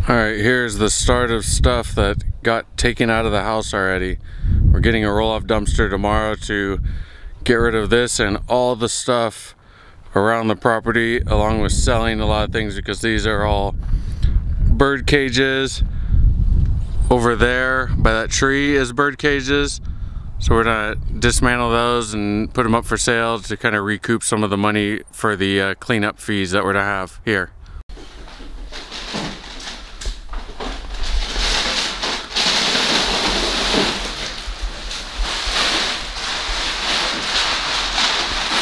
Alright, here's the start of stuff that got taken out of the house already. We're getting a roll-off dumpster tomorrow to get rid of this and all the stuff around the property, along with selling a lot of things, because these are all bird cages. Over there by that tree is bird cages. So we're gonna dismantle those and put them up for sale to kind of recoup some of the money for the cleanup fees that we're gonna have here.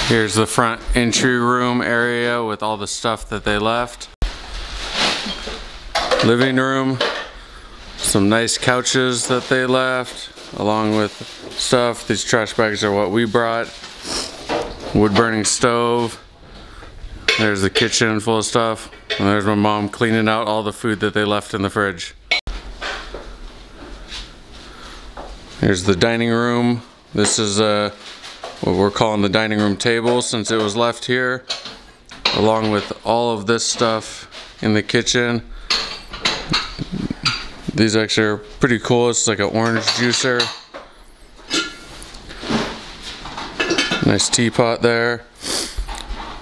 Here's the front entry room area with all the stuff that they left. Living room, some nice couches that they left, along with stuff. These trash bags are what we brought. Wood burning stove. There's the kitchen full of stuff. And there's my mom cleaning out all the food that they left in the fridge. Here's the dining room. This is what we're calling the dining room table, since it was left here, along with all of this stuff in the kitchen. These actually are pretty cool. It's like an orange juicer. Nice teapot there.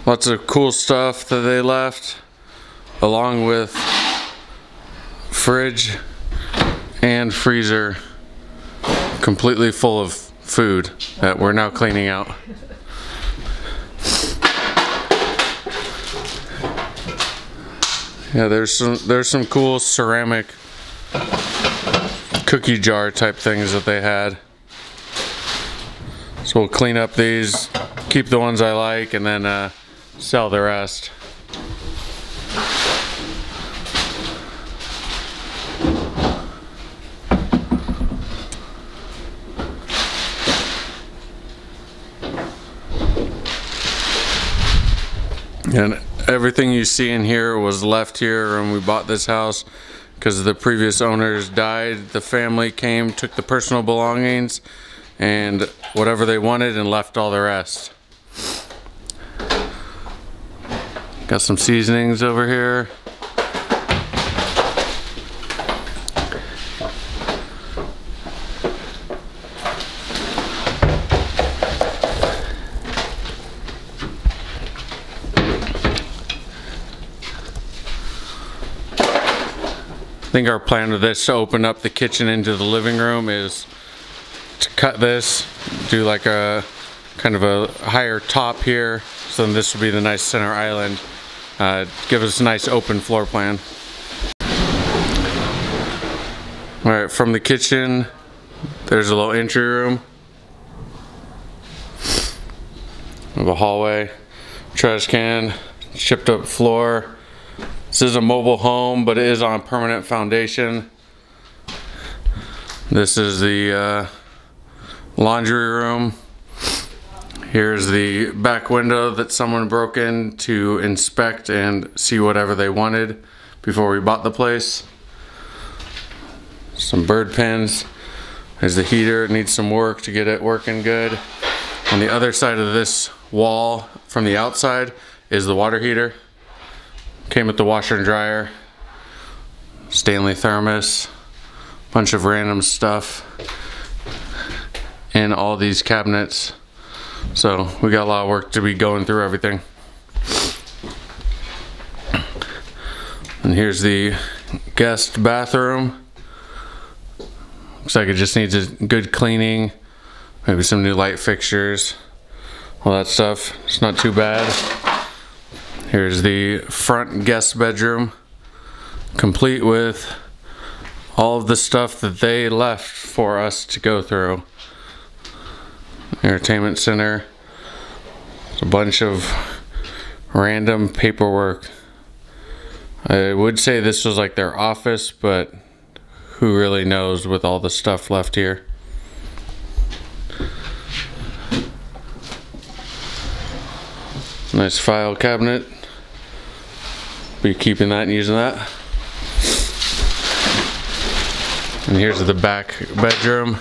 Lots of cool stuff that they left, along with fridge and freezer completely full of food that we're now cleaning out. Yeah, there's some cool ceramic cookie jar type things that they had. So we'll clean up these, keep the ones I like, and then sell the rest. And everything you see in here was left here when we bought this house, because the previous owners died. The family came, took the personal belongings and whatever they wanted, and left all the rest. Got some seasonings over here. I think our plan with this, to open up the kitchen into the living room, is to cut this, do like a kind of a higher top here, so then this will be the nice center island. Give us a nice open floor plan. Alright, from the kitchen, there's a little entry room. We have a hallway, trash can, chipped up floor. This is a mobile home, but it is on a permanent foundation. This is the laundry room. Here's the back window that someone broke in to inspect and see whatever they wanted before we bought the place. Some bird pens. There's the heater. It needs some work to get it working good. On the other side of this wall from the outside is the water heater. Came with the washer and dryer, Stanley thermos, bunch of random stuff in all these cabinets. So we got a lot of work to be going through everything. And here's the guest bathroom. Looks like it just needs a good cleaning, maybe some new light fixtures, all that stuff. It's not too bad. Here's the front guest bedroom, complete with all of the stuff that they left for us to go through. Entertainment center. There's a bunch of random paperwork. I would say this was like their office, but who really knows with all the stuff left here. Nice file cabinet. Be keeping that and using that. And here's the back bedroom.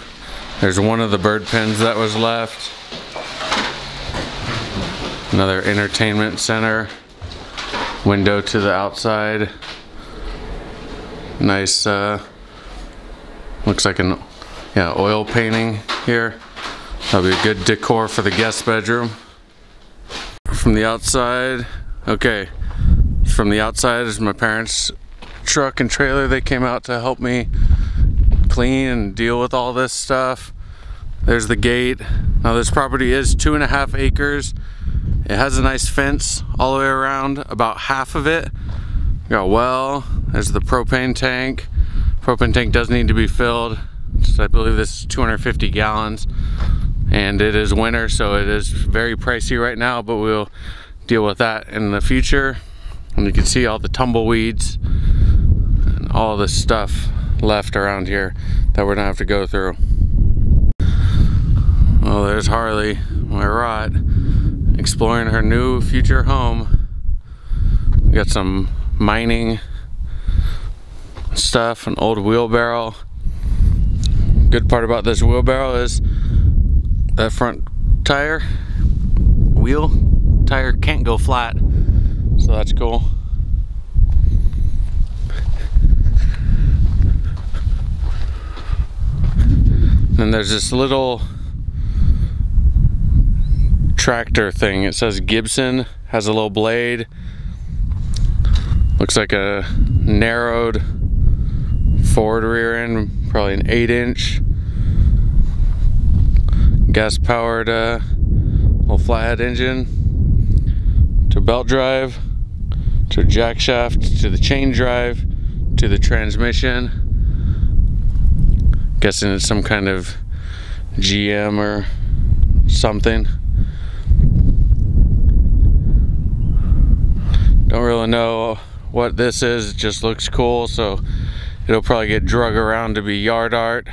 There's one of the bird pens that was left. Another entertainment center. Window to the outside. Nice, looks like an oil painting here. That'll be a good decor for the guest bedroom. From the outside, okay, from the outside is my parents' truck and trailer. They came out to help me clean and deal with all this stuff. There's the gate. Now this property is 2.5 acres. It has a nice fence all the way around, about half of it. Got a well, there's the propane tank. Propane tank does need to be filled. I believe this is 250 gallons. And it is winter, so it is very pricey right now, but we'll deal with that in the future. And you can see all the tumbleweeds and all the stuff left around here that we're gonna have to go through. Well, there's Harley, my rot, exploring her new future home. We got some mining stuff, an old wheelbarrow. Good part about this wheelbarrow is that front wheel tire can't go flat, so that's cool. And there's this little tractor thing. It says Gibson, has a little blade. Looks like a narrowed forward rear end, probably an 8-inch. Gas powered little flathead engine. To belt drive, to jack shaft, to the chain drive, to the transmission. Guessing it's some kind of GM or something. Don't really know what this is, it just looks cool, so it'll probably get drug around to be yard art.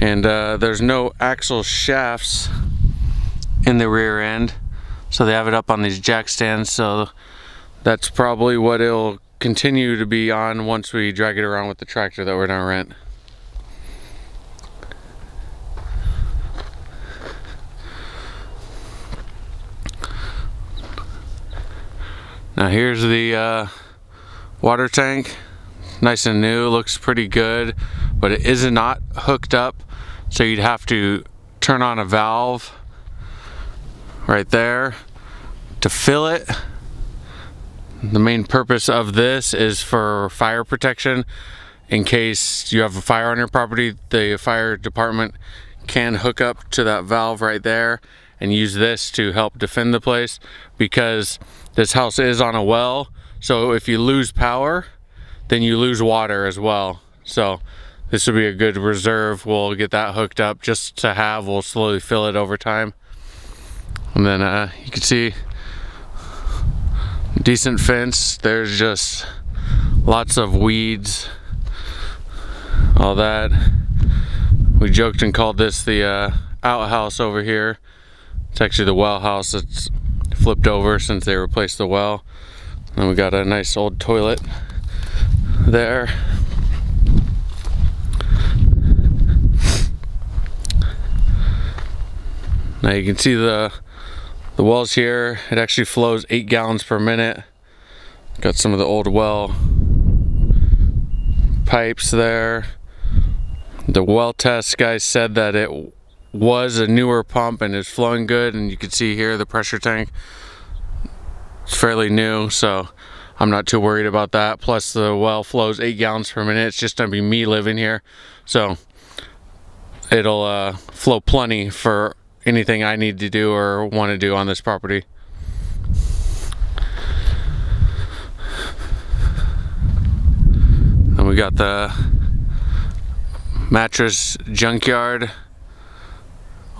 And there's no axle shafts in the rear end, so they have it up on these jack stands, so that's probably what it'll continue to be on once we drag it around with the tractor that we're gonna rent. Now here's the water tank, nice and new, looks pretty good, but it is not hooked up, so you'd have to turn on a valve right there to fill it. The main purpose of this is for fire protection. In case you have a fire on your property, the fire department can hook up to that valve right there and use this to help defend the place, because this house is on a well, so if you lose power, then you lose water as well. So this would be a good reserve. We'll get that hooked up just to have. We'll slowly fill it over time. And then you can see decent fence. There's just lots of weeds, all that. We joked and called this the outhouse over here. It's actually the well house. It's flipped over since they replaced the well. And we got a nice old toilet there. Now you can see the wells here. It actually flows 8 gallons per minute. Got some of the old well pipes there. The well test guys said that it was a newer pump and is flowing good, and you can see here the pressure tank. It's fairly new, so I'm not too worried about that. Plus the well flows 8 gallons per minute. It's just gonna be me living here, so it'll flow plenty for anything I need to do or want to do on this property. And we got the mattress junkyard.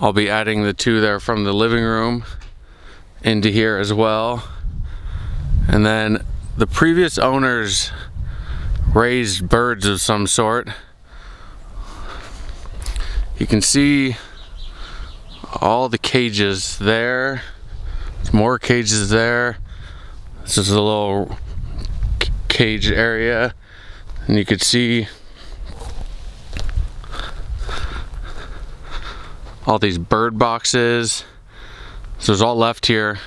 I'll be adding the 2 there from the living room into here as well. And then the previous owners raised birds of some sort. You can see all the cages there. There's more cages there. This is a little cage area, and you can see all these bird boxes. So there's all left here.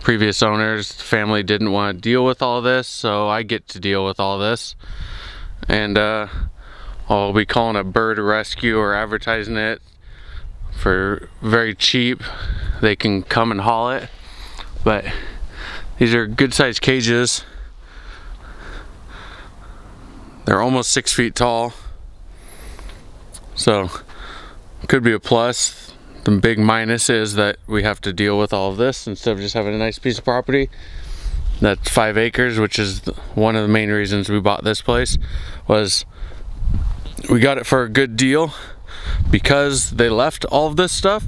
Previous owners, the family didn't want to deal with all this, so I get to deal with all this. and I'll be calling a bird rescue or advertising it for very cheap. They can come and haul it, but these are good sized cages. They're almost 6 feet tall, so could be a plus. The big minus is that we have to deal with all of this instead of just having a nice piece of property. That's 5 acres, which is one of the main reasons we bought this place. Was we got it for a good deal because they left all of this stuff.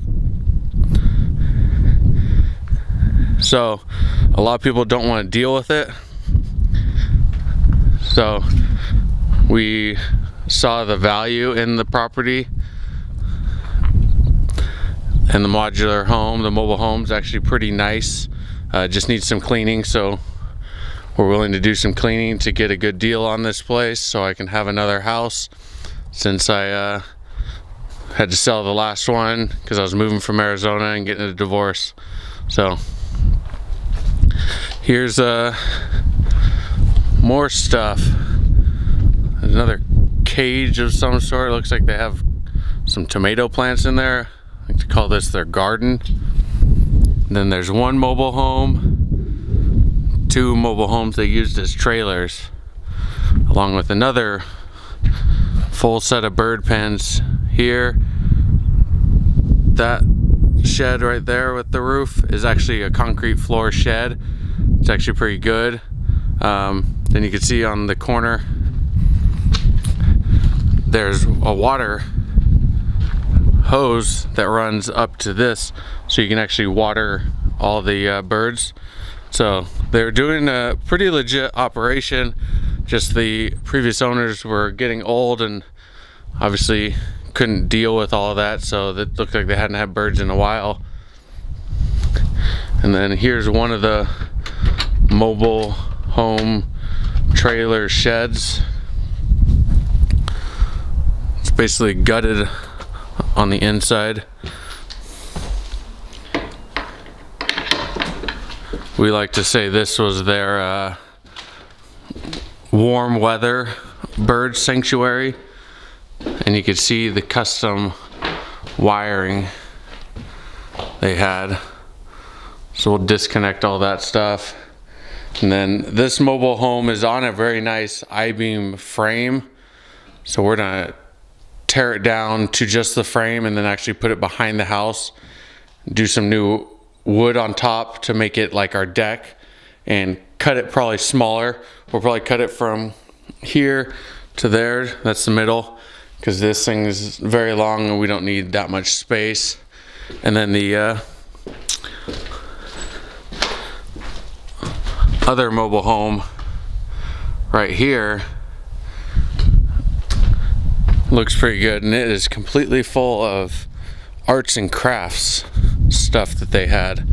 So a lot of people don't want to deal with it. So we saw the value in the property, and the modular home, the mobile home's actually pretty nice. Just needs some cleaning, so we're willing to do some cleaning to get a good deal on this place so I can have another house, since I had to sell the last one because I was moving from Arizona and getting a divorce. So here's more stuff. There's another cage of some sort. It looks like they have some tomato plants in there. I like to call this their garden. And then there's one mobile home, 2 mobile homes they used as trailers, along with another full set of bird pens here. That shed right there with the roof is actually a concrete floor shed. It's actually pretty good. Then you can see on the corner there's a water hose that runs up to this, so you can actually water all the birds. So they're doing a pretty legit operation. Just the previous owners were getting old and obviously couldn't deal with all of that, so it looked like they hadn't had birds in a while. And then here's one of the mobile home trailer sheds. It's basically gutted on the inside. We like to say this was their warm weather bird sanctuary, and you could see the custom wiring they had. So we'll disconnect all that stuff. And then this mobile home is on a very nice I-beam frame, so we're gonna tear it down to just the frame and then actually put it behind the house, do some new wood on top to make it like our deck, and cut it probably smaller. We'll probably cut it from here to there. That's the middle, because this thing is very long and we don't need that much space. And then the other mobile home right here looks pretty good, and it is completely full of arts and crafts stuff that they had.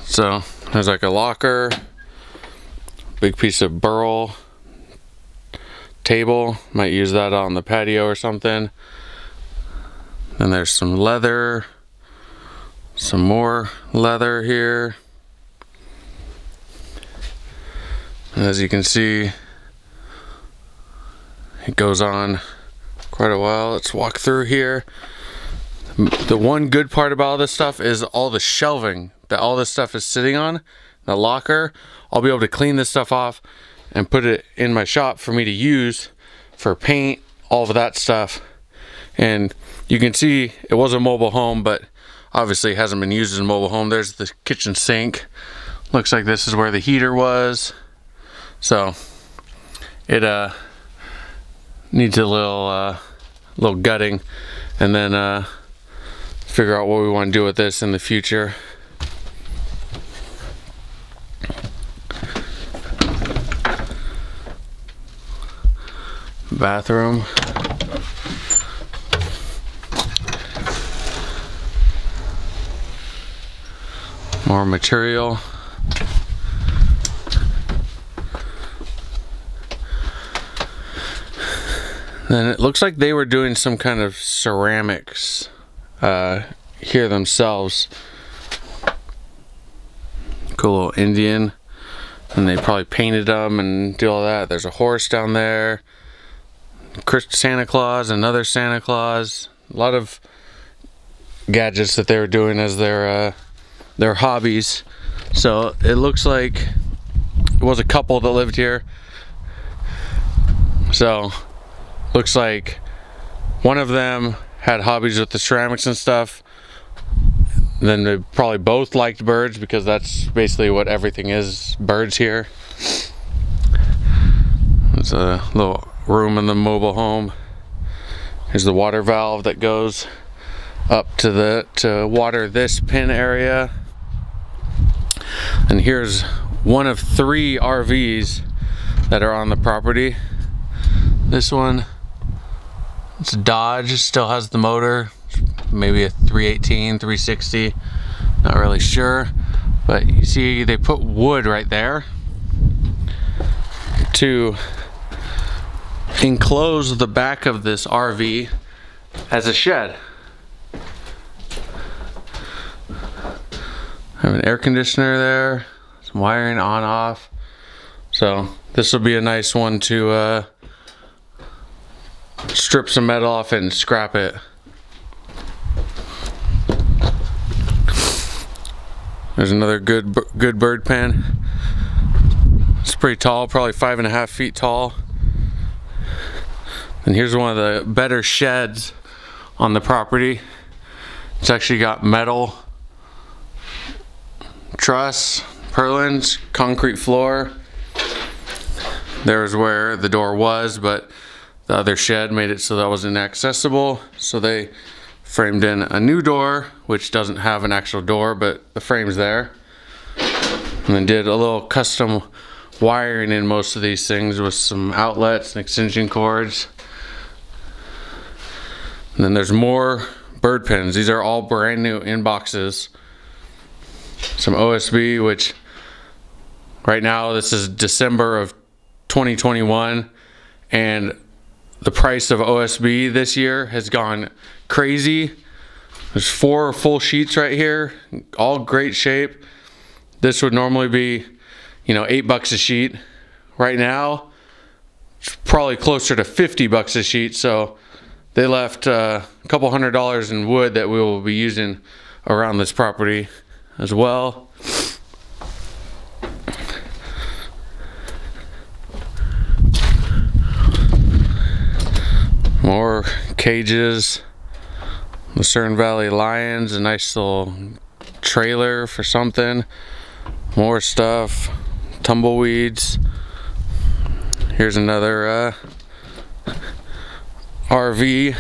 So there's like a locker, big piece of burl table, might use that on the patio or something. Then there's some leather, some more leather here. And as you can see, it goes on quite a while. Let's walk through here. The one good part about all this stuff is all the shelving that all this stuff is sitting on, the locker. I'll be able to clean this stuff off and put it in my shop for me to use for paint, all of that stuff. And you can see it was a mobile home, but obviously it hasn't been used as a mobile home. There's the kitchen sink. Looks like this is where the heater was. So it needs a little gutting, and then figure out what we want to do with this in the future. Bathroom. More material. Then it looks like they were doing some kind of ceramics here themselves. Cool little Indian. And they probably painted them and do all that. There's a horse down there. Santa Claus, another Santa Claus. A lot of gadgets that they were doing as their hobbies. So it looks like it was a couple that lived here. So looks like one of them had hobbies with the ceramics and stuff. Then they probably both liked birds, because that's basically what everything is, birds here. There's a little room in the mobile home. Here's the water valve that goes up to water this pin area. And here's one of 3 RVs that are on the property. This one, it's a Dodge, still has the motor. Maybe a 318, 360, not really sure. But you see they put wood right there to enclose the back of this RV as a shed. Have an air conditioner there, some wiring on off. So this will be a nice one to strip some metal off and scrap it. There's another good bird pen. It's pretty tall, probably 5.5 feet tall. And here's one of the better sheds on the property. It's actually got metal truss, purlins, concrete floor. There's where the door was, but the other shed made it so that wasn't accessible. So they framed in a new door, which doesn't have an actual door, but the frame's there. And then did a little custom wiring in most of these things with some outlets and extension cords. And then there's more bird pens. These are all brand new in boxes. Some OSB, which right now this is December of 2021, and the price of OSB this year has gone crazy. There's 4 full sheets right here, all great shape. This would normally be, you know, $8 a sheet. Right now, it's probably closer to $50 a sheet. So they left a couple $100 in wood that we will be using around this property as well. More cages. Lucerne Valley Lions, a nice little trailer for something. More stuff. Tumbleweeds. Here's another RV.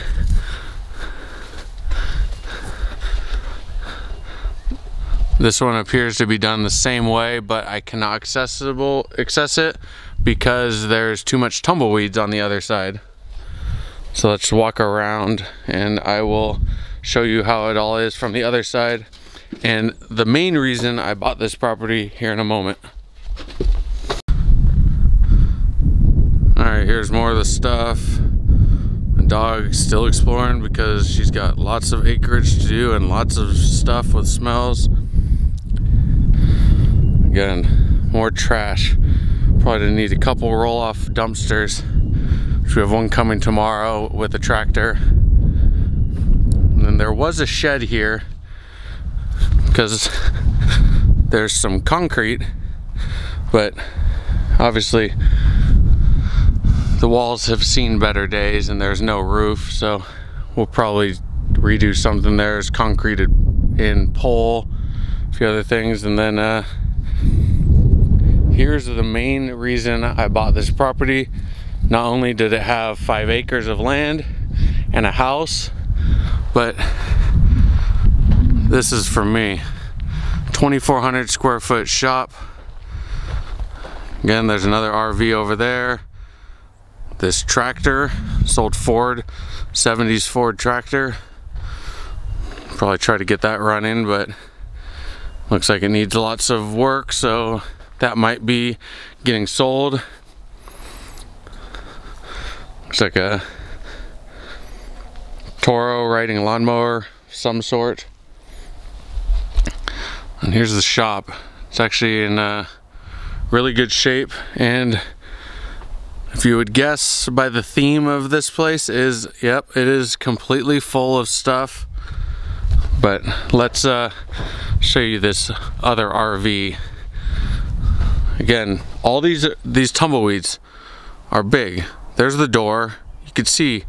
This one appears to be done the same way, but I cannot access it because there's too much tumbleweeds on the other side. So let's walk around and I will show you how it all is from the other side and the main reason I bought this property here in a moment. Alright, here's more of the stuff. The dog's still exploring because she's got lots of acreage to do and lots of stuff with smells. Again, more trash. Probably gonna need a couple roll-off dumpsters. We have one coming tomorrow with a tractor. And then there was a shed here because there's some concrete, but obviously the walls have seen better days and there's no roof, so we'll probably redo something there. It's concreted in pole, a few other things, and then here's the main reason I bought this property. Not only did it have 5 acres of land and a house, but this is for me. 2,400 square foot shop. Again, there's another RV over there. This tractor, sold Ford, 70s Ford tractor. Probably try to get that running, but looks like it needs lots of work, so that might be getting sold. Looks like a Toro riding lawnmower of some sort. And here's the shop. It's actually in really good shape, and if you would guess by the theme of this place is, yep, it is completely full of stuff. But let's show you this other RV. Again, all these tumbleweeds are big. There's the door. You can see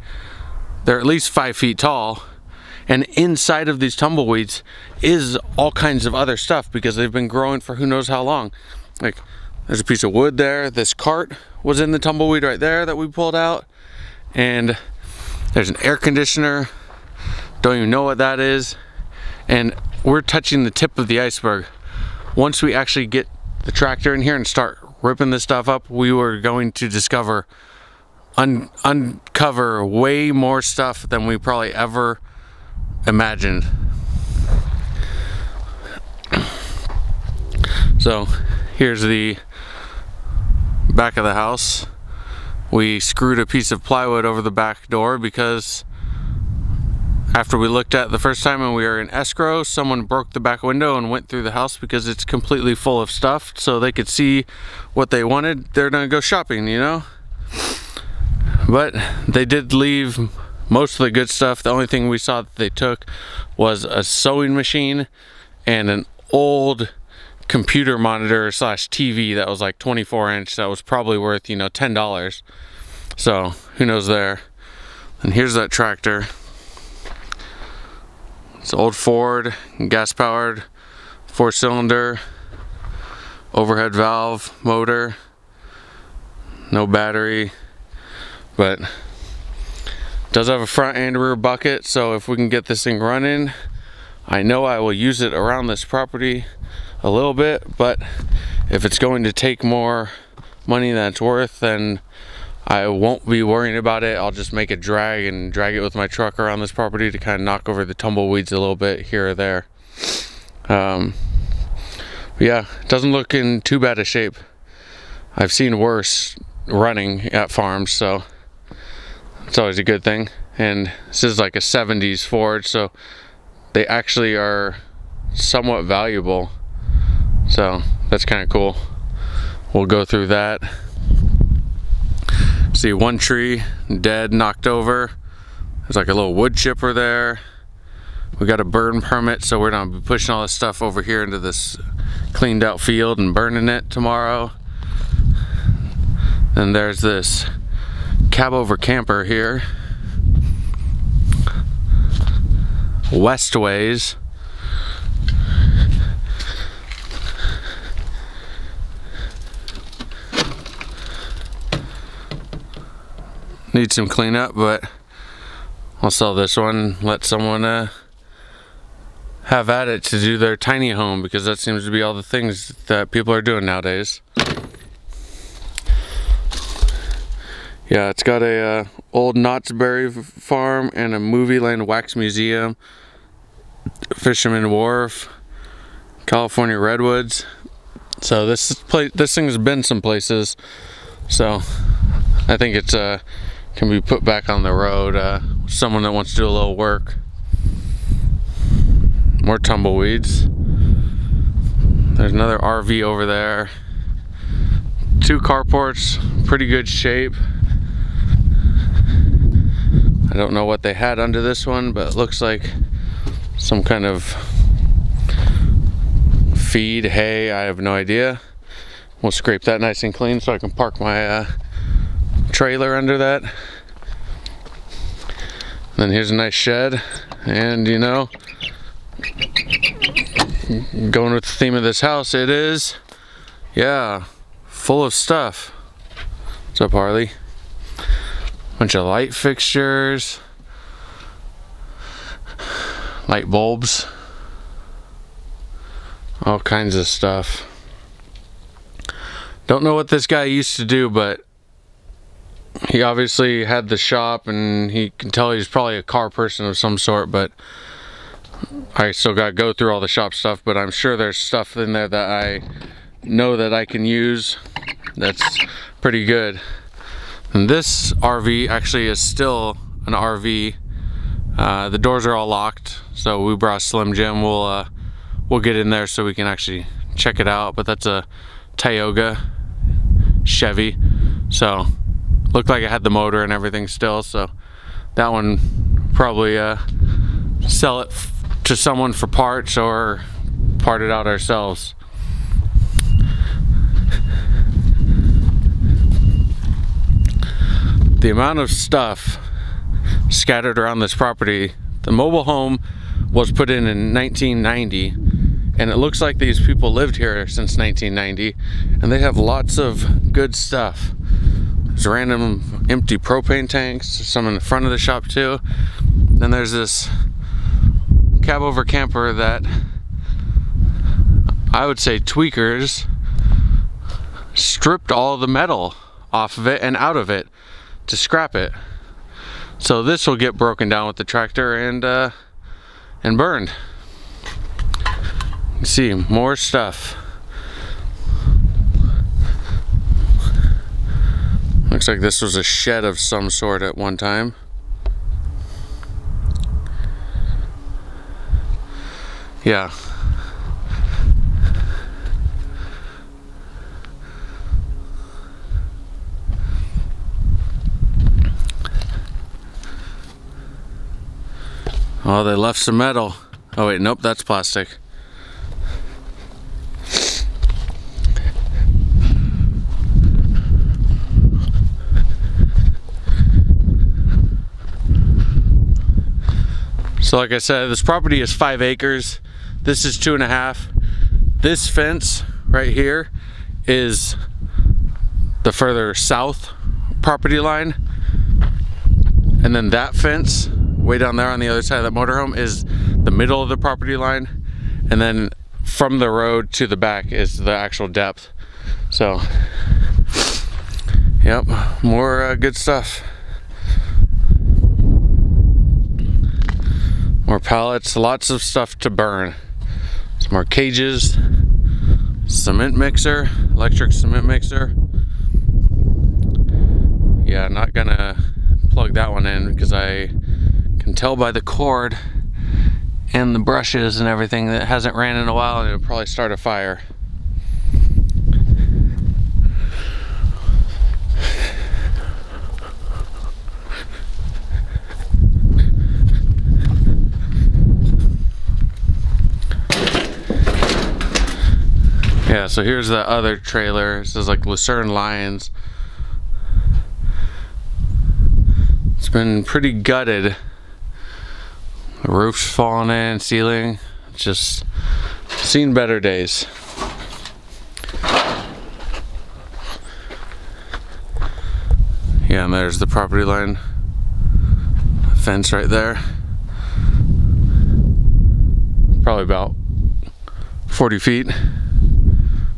they're at least 5 feet tall. And inside of these tumbleweeds is all kinds of other stuff because they've been growing for who knows how long. Like, there's a piece of wood there. This cart was in the tumbleweed right there that we pulled out. And there's an air conditioner. Don't even know what that is. And we're touching the tip of the iceberg. Once we actually get the tractor in here and start ripping this stuff up, we were going to discover, uncover way more stuff than we probably ever imagined. So here's the back of the house. We screwed a piece of plywood over the back door because after we looked at it the first time and we were in escrow, someone broke the back window and went through the house because it's completely full of stuff, so they could see what they wanted. They're gonna go shopping, you know? But they did leave most of the good stuff. The only thing we saw that they took was a sewing machine and an old computer monitor slash TV that was like 24-inch that was probably worth, you know, $10. So who knows there. And here's that tractor. It's an old Ford, gas powered, 4-cylinder, overhead valve motor, no battery, but does have a front and rear bucket. So if we can get this thing running, I know I will use it around this property a little bit, but if it's going to take more money than it's worth, then I won't be worrying about it. I'll just make it drag it with my truck around this property to kind of knock over the tumbleweeds a little bit here or there. Yeah, it doesn't look in too bad a shape. I've seen worse running at farms, so it's always a good thing. And this is like a 70s Ford, so they actually are somewhat valuable. So that's kind of cool. We'll go through that. See one tree dead, knocked over. There's like a little wood chipper there. We got a burn permit, so we're gonna be pushing all this stuff over here into this cleaned out field and burning it tomorrow. And there's this cab over camper here. Westways. Needs some cleanup, but I'll sell this one, let someone have at it to do their tiny home, because that seems to be all the things that people are doing nowadays. Yeah, it's got a old Knott's Berry Farm and a Movie Land Wax Museum, Fisherman Wharf, California Redwoods. So this thing's been some places, so I think it's can be put back on the road. Someone that wants to do a little work. More tumbleweeds. There's another RV over there. 2 carports, pretty good shape. I don't know what they had under this one, but it looks like some kind of feed, hay, I have no idea. We'll scrape that nice and clean so I can park my trailer under that. Then here's a nice shed, and you know, going with the theme of this house, it is, yeah, full of stuff. What's up, Harley? Bunch of light fixtures, light bulbs, all kinds of stuff. Don't know what this guy used to do, but he obviously had the shop, and he can tell he's probably a car person of some sort, but I still gotta go through all the shop stuff. But I'm sure there's stuff in there that I know that I can use that's pretty good. And this RV actually is still an RV. The doors are all locked, so we brought Slim Jim. We'll get in there so we can actually check it out, but that's a Tioga Chevy, so looked like it had the motor and everything still, so that one probably sell it to someone for parts or part it out ourselves. The amount of stuff scattered around this property. The mobile home was put in 1990, and it looks like these people lived here since 1990, and they have lots of good stuff. There's random empty propane tanks, some in the front of the shop too. Then there's this cab over camper that I would say tweakers stripped all the metal off of it and out of it to scrap it. So this will get broken down with the tractor and burned. You see more stuff. Looks like this was a shed of some sort at one time. Yeah. Oh, they left some metal. Oh wait, nope, that's plastic. So like I said, this property is 5 acres. This is 2.5. This fence right here is the further south property line. And then that fence way down there on the other side of that motorhome is the middle of the property line, and then from the road to the back is the actual depth. So yep, more good stuff. More pallets, lots of stuff to burn. Some more cages, cement mixer, electric cement mixer. Yeah, not gonna plug that one in because I can tell by the cord and the brushes and everything that it hasn't ran in a while, and it'll probably start a fire. Yeah, so here's the other trailer. This is like Lucerne Lions. It's been pretty gutted. The roof's falling in, ceiling. It's just seen better days. Yeah, and there's the property line fence right there. Probably about 40 feet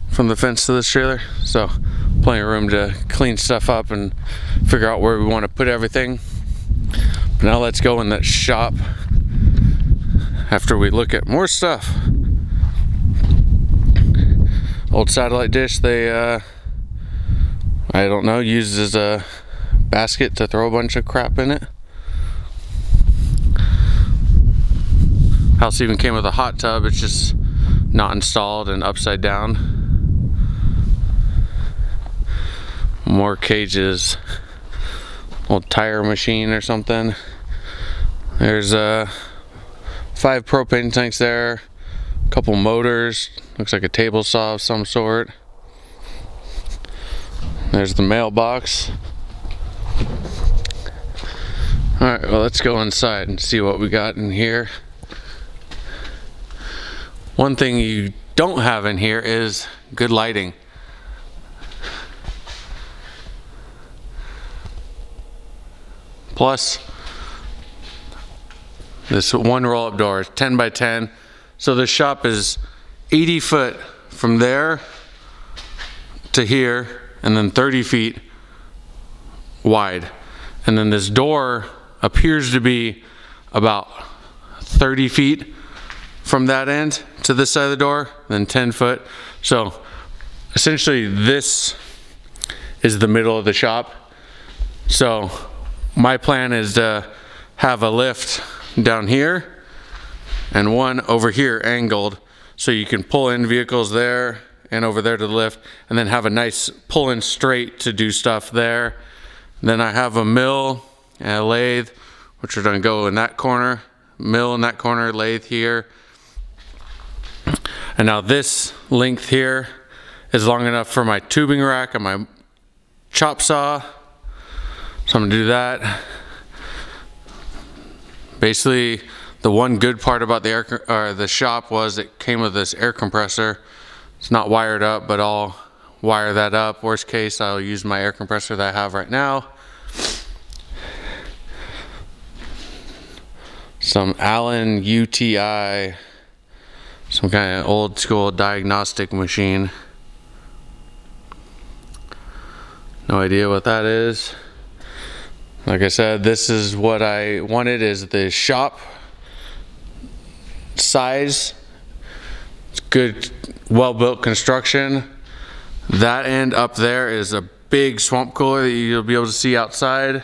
from the fence to this trailer. So plenty of room to clean stuff up and figure out where we want to put everything. But now let's go in that shop after we look at more stuff. Old satellite dish they I don't know, used as a basket to throw a bunch of crap in it. House even came with a hot tub. It's just not installed and upside down. More cages. Old tire machine or something. There's 5 propane tanks there, a couple motors, looks like a table saw of some sort. There's the mailbox. Alright, well let's go inside and see what we got in here. One thing you don't have in here is good lighting. Plus, this one roll-up door is 10 by 10. So the shop is 80 foot from there to here, and then 30 feet wide. And then this door appears to be about 30 feet from that end to this side of the door, then 10 foot. So essentially this is the middle of the shop. So my plan is to have a lift down here and one over here angled so you can pull in vehicles there and over there to the lift, and then have a nice pull in straight to do stuff there. Then I have a mill and a lathe, which are gonna go in that corner, mill in that corner, lathe here. And now this length here is long enough for my tubing rack and my chop saw. So I'm gonna do that. Basically, the one good part about the shop was it came with this air compressor. It's not wired up, but I'll wire that up. Worst case, I'll use my air compressor that I have right now. Some Allen UTI, some kind of old school diagnostic machine. No idea what that is. Like I said, this is what I wanted, is the shop size. It's good, well-built construction. That end up there is a big swamp cooler that you'll be able to see outside,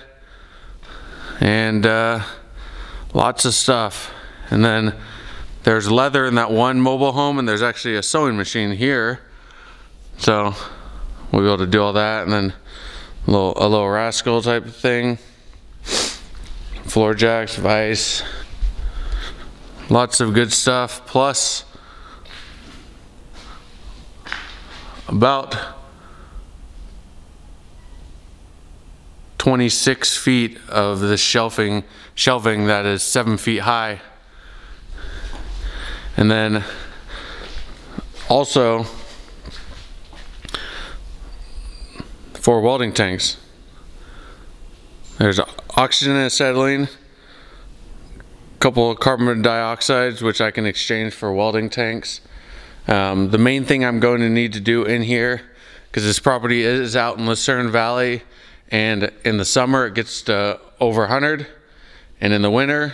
and lots of stuff. And then there's leather in that one mobile home, and there's actually a sewing machine here, so we'll be able to do all that. And then a little rascal type of thing, floor jacks, vise, lots of good stuff, plus about 26 feet of the shelving that is 7 feet high. And then also 4 welding tanks. There's oxygen and acetylene, a couple of carbon dioxides, which I can exchange for welding tanks. The main thing I'm going to need to do in here, because this property is out in Lucerne Valley, and in the summer it gets to over 100, and in the winter,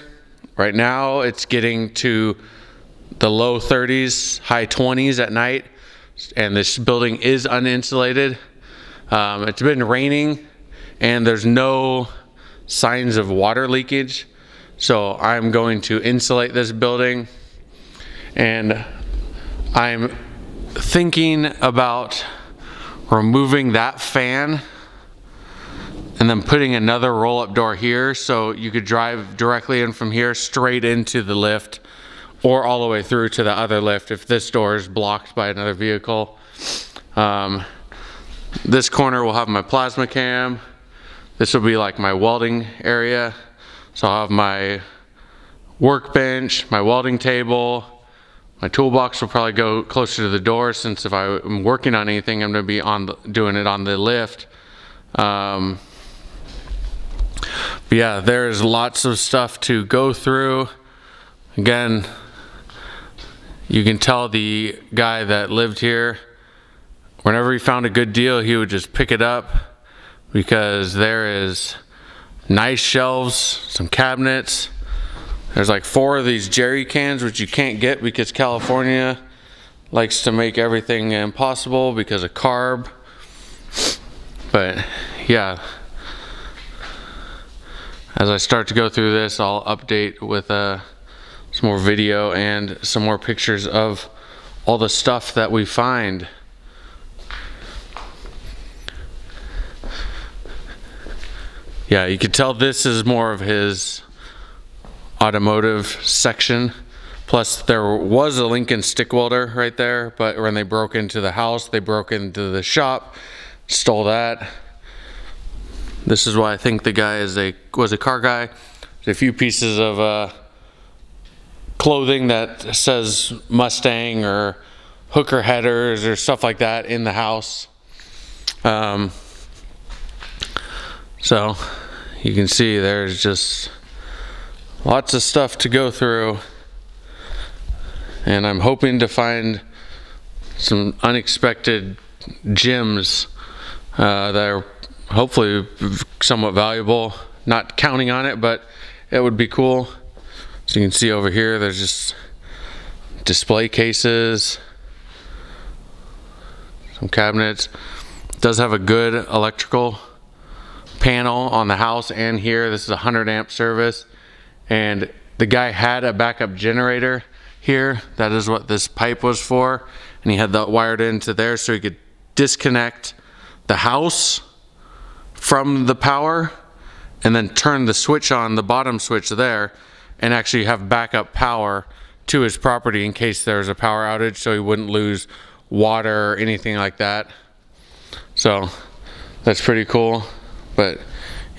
right now, it's getting to the low 30s, high 20s at night, and this building is uninsulated. It's been raining, and there's no signs of water leakage, so I'm going to insulate this building, and I'm thinking about removing that fan and then putting another roll-up door here, so you could drive directly in from here straight into the lift, or all the way through to the other lift if this door is blocked by another vehicle. This corner will have my plasma cam. This will be like my welding area. So I'll have my workbench, my welding table. My toolbox will probably go closer to the door, since if I'm working on anything, I'm going to be doing it on the lift. But yeah, there's lots of stuff to go through. Again, you can tell the guy that lived here, whenever he found a good deal, he would just pick it up, because there is nice shelves, some cabinets. There's like 4 of these jerry cans, which you can't get because California likes to make everything impossible because of carb. But yeah, as I start to go through this, I'll update with some more video and some more pictures of all the stuff that we find. Yeah, you can tell this is more of his automotive section. Plus there was a Lincoln stick welder right there, but when they broke into the house, they broke into the shop, stole that. This is why I think the guy was a car guy. There's a few pieces of clothing that says Mustang or hooker headers or stuff like that in the house. So you can see there's just lots of stuff to go through, and I'm hoping to find some unexpected gems that are hopefully somewhat valuable. Not counting on it, but it would be cool. So you can see over here there's just display cases, some cabinets. It does have a good electrical panel on the house and here. This is a 100 amp service, and the guy had a backup generator. here. That is what this pipe was for, and he had that wired into there so he could disconnect the house from the power and then turn the switch on, the bottom switch there, and actually have backup power to his property in case there's a power outage, so he wouldn't lose water or anything like that. So that's pretty cool. But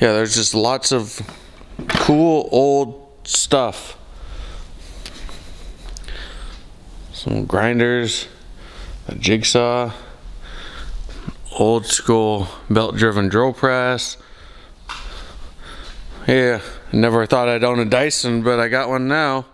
yeah, there's just lots of cool old stuff. Some grinders, a jigsaw, old school belt driven drill press. Yeah, never thought I'd own a Dyson, but I got one now.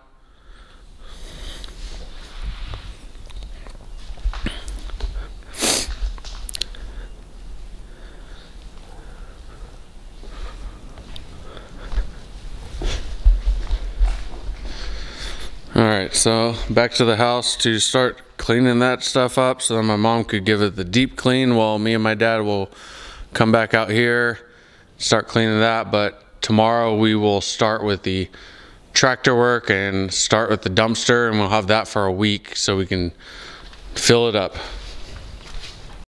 Alright, so back to the house to start cleaning that stuff up so that my mom could give it the deep clean while me and my dad will come back out here, start cleaning that. But tomorrow we will start with the tractor work and start with the dumpster, and we'll have that for a week so we can fill it up.